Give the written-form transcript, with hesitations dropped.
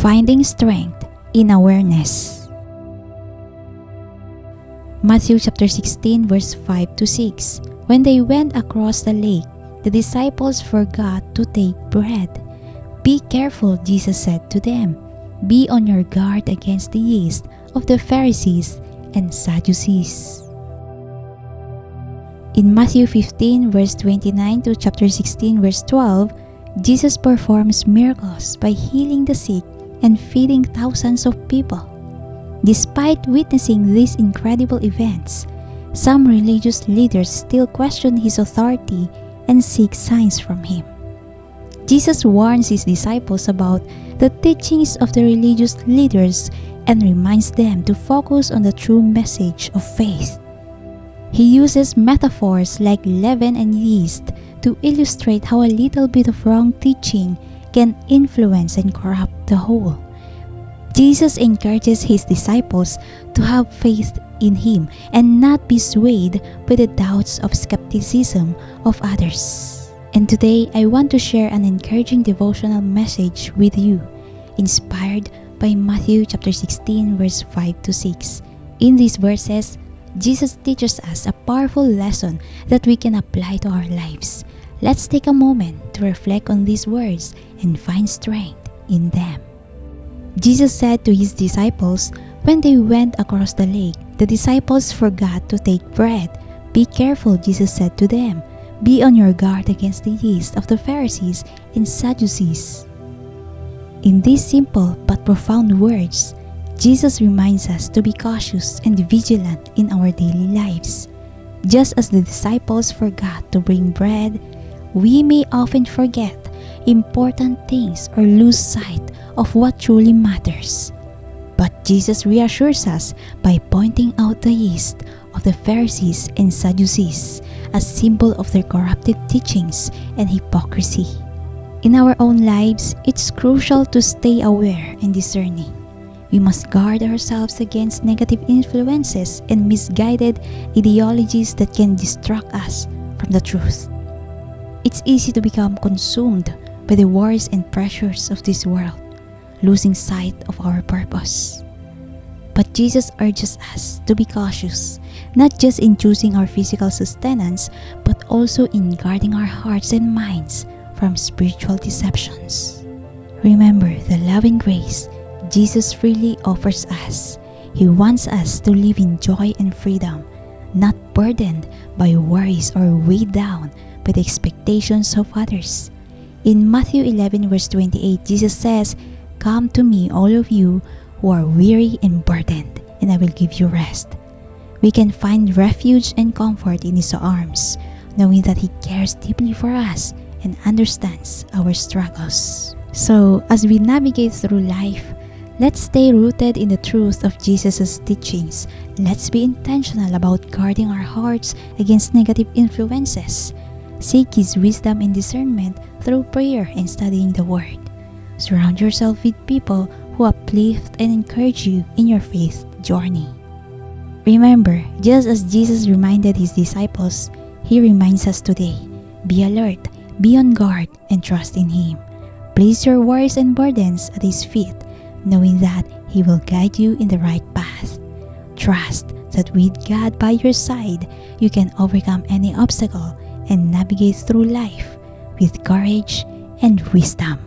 Finding strength in awareness. Matthew chapter 16 verse 5 to 6. When they went across the lake, the disciples forgot to take bread. "Be careful," Jesus said to them. "Be on your guard against the yeast of the Pharisees and Sadducees." In Matthew 15 verse 29 to chapter 16 verse 12, Jesus performs miracles by healing the sick and feeding thousands of people. Despite witnessing these incredible events, some religious leaders still question his authority and seek signs from him. Jesus warns his disciples about the teachings of the religious leaders and reminds them to focus on the true message of faith. He uses metaphors like leaven and yeast to illustrate how a little bit of wrong teaching can influence and corrupt the whole. Jesus encourages his disciples to have faith in him and not be swayed by the doubts of skepticism of others. And today, I want to share an encouraging devotional message with you, inspired by Matthew chapter 16 verse 5 to 6. In these verses, Jesus teaches us a powerful lesson that we can apply to our lives. Let's take a moment to reflect on these words and find strength in them. Jesus said to his disciples, when they went across the lake, the disciples forgot to take bread. "Be careful," Jesus said to them. "Be on your guard against the yeast of the Pharisees and Sadducees." In these simple but profound words, Jesus reminds us to be cautious and vigilant in our daily lives. Just as the disciples forgot to bring bread, we may often forget important things or lose sight of what truly matters. But Jesus reassures us by pointing out the yeast of the Pharisees and Sadducees, a symbol of their corrupted teachings and hypocrisy. In our own lives, it's crucial to stay aware and discerning. We must guard ourselves against negative influences and misguided ideologies that can distract us from the truth. It's easy to become consumed by the worries and pressures of this world, losing sight of our purpose. But Jesus urges us to be cautious, not just in choosing our physical sustenance, but also in guarding our hearts and minds from spiritual deceptions. Remember the loving grace Jesus freely offers us. He wants us to live in joy and freedom, not burdened by worries or weighed down by the expectations of others. In Matthew 11 verse 28, Jesus says, "Come to me, all of you who are weary and burdened, and I will give you rest." We can find refuge and comfort in His arms, knowing that He cares deeply for us and understands our struggles. So, as we navigate through life, let's stay rooted in the truth of Jesus' teachings. Let's be intentional about guarding our hearts against negative influences. Seek His wisdom and discernment through prayer and studying the Word. Surround yourself with people who uplift and encourage you in your faith journey. Remember, just as Jesus reminded His disciples, He reminds us today. Be alert, be on guard, and trust in Him. Place your worries and burdens at His feet, knowing that He will guide you in the right path. Trust that with God by your side, you can overcome any obstacle and navigate through life with courage and wisdom.